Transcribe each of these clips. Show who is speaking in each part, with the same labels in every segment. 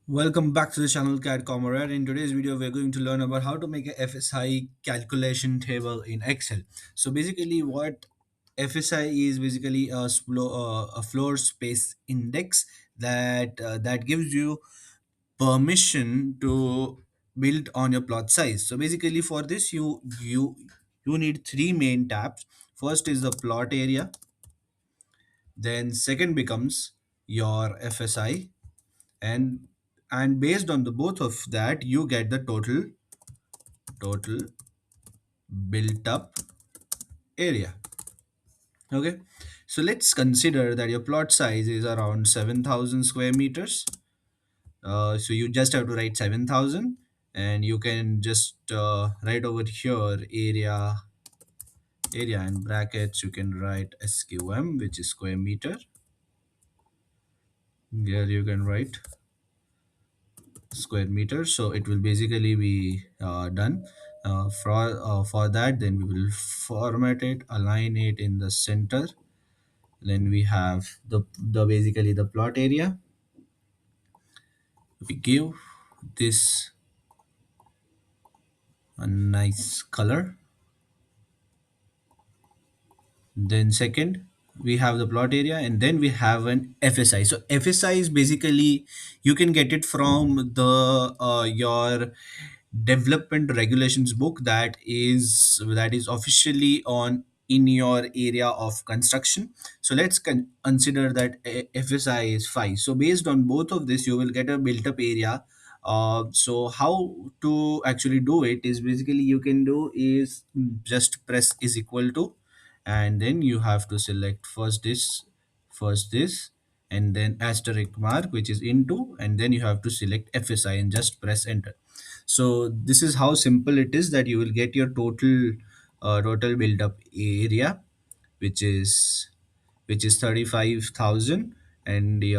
Speaker 1: Welcome back to the channel Cat Comrade. In today's video, we're going to learn about how to make a FSI calculation table in Excel. So basically, what FSI is basically a floor space index that gives you permission to build on your plot size. So basically, for this, you need three main tabs. First is the plot area. Then second becomes your FSI, and based on the both of that you get the total built up area. Okay, so let's consider that your plot size is around 7,000 square meters. So you just have to write 7,000, and you can just write over here area in brackets. You can write SQM, which is square meter. Here you can write square meter, so it will basically be done. For that, then we will format it, align it in the center. Then we have the basically the plot area. We give this a nice color. Then second, we have the plot area, and then we have an FSI. So FSI is basically, you can get it from the your development regulations book that is officially on in your area of construction. So let's consider that FSI is 5. So based on both of this, you will get a built up area. So how to actually do it is basically, you can do is just press is equal to, and then you have to select first this, and then asterisk mark, which is into, and then you have to select FSI and just press enter. So this is how simple it is, that you will get your total build up area, which is 35,000. And you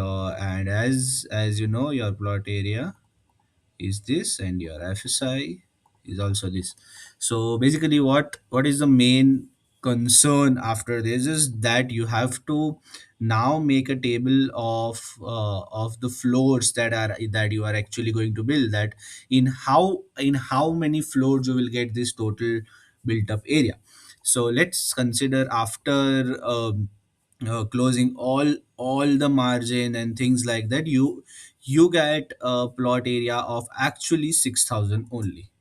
Speaker 1: know, your plot area is this, and your FSI is also this. So basically, what is the main concern after this is that you have to now make a table of the floors that you are actually going to build, that in how many floors you will get this total built up area. So let's consider, after closing all the margin and things like that, you get a plot area of actually 6,000 only.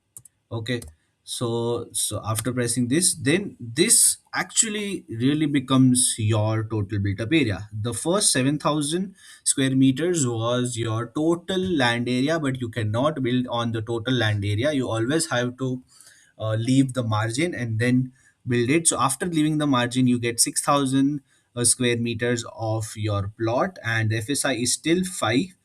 Speaker 1: Okay, so after pressing this, then this actually really becomes your total built up area. The first 7,000 square meters was your total land area, but you cannot build on the total land area. You always have to leave the margin and then build it. So after leaving the margin, you get 6,000 square meters of your plot, and FSI is still 5.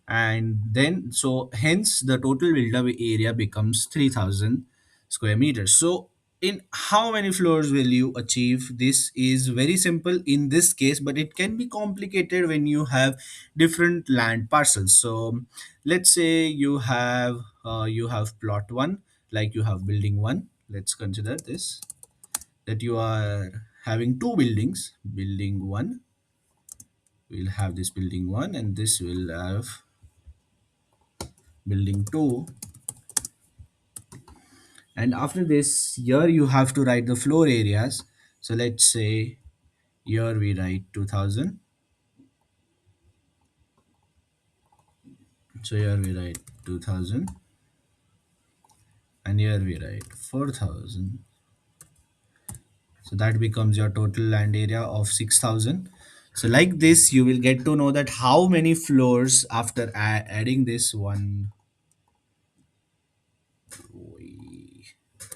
Speaker 1: And then, so hence the total build up area becomes 3,000 square meters. So in how many floors will you achieve? This is very simple in this case, but it can be complicated when you have different land parcels. So let's say you have plot 1, like you have building 1. Let's consider this, that you are having two buildings. Building 1 will have this building 1, and this will have building 2. And after this, here you have to write the floor areas. So let's say here we write 2,000. So here we write 2,000, and here we write 4,000. So that becomes your total land area of 6,000. So like this, you will get to know that how many floors after adding this one.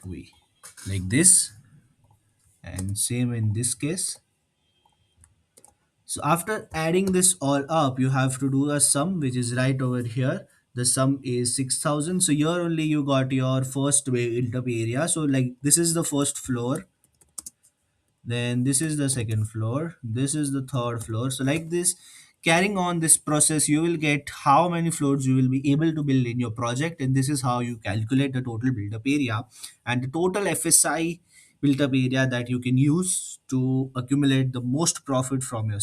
Speaker 1: We like this, and same in this case. So after adding this all up, you have to do a sum, which is right over here. The sum is 6,000. So here only you got your first built up area. So like this is the first floor, then this is the second floor, this is the third floor. So like this, carrying on this process, you will get how many floors you will be able to build in your project, and this is how you calculate the total build up area and the total FSI built up area that you can use to accumulate the most profit from your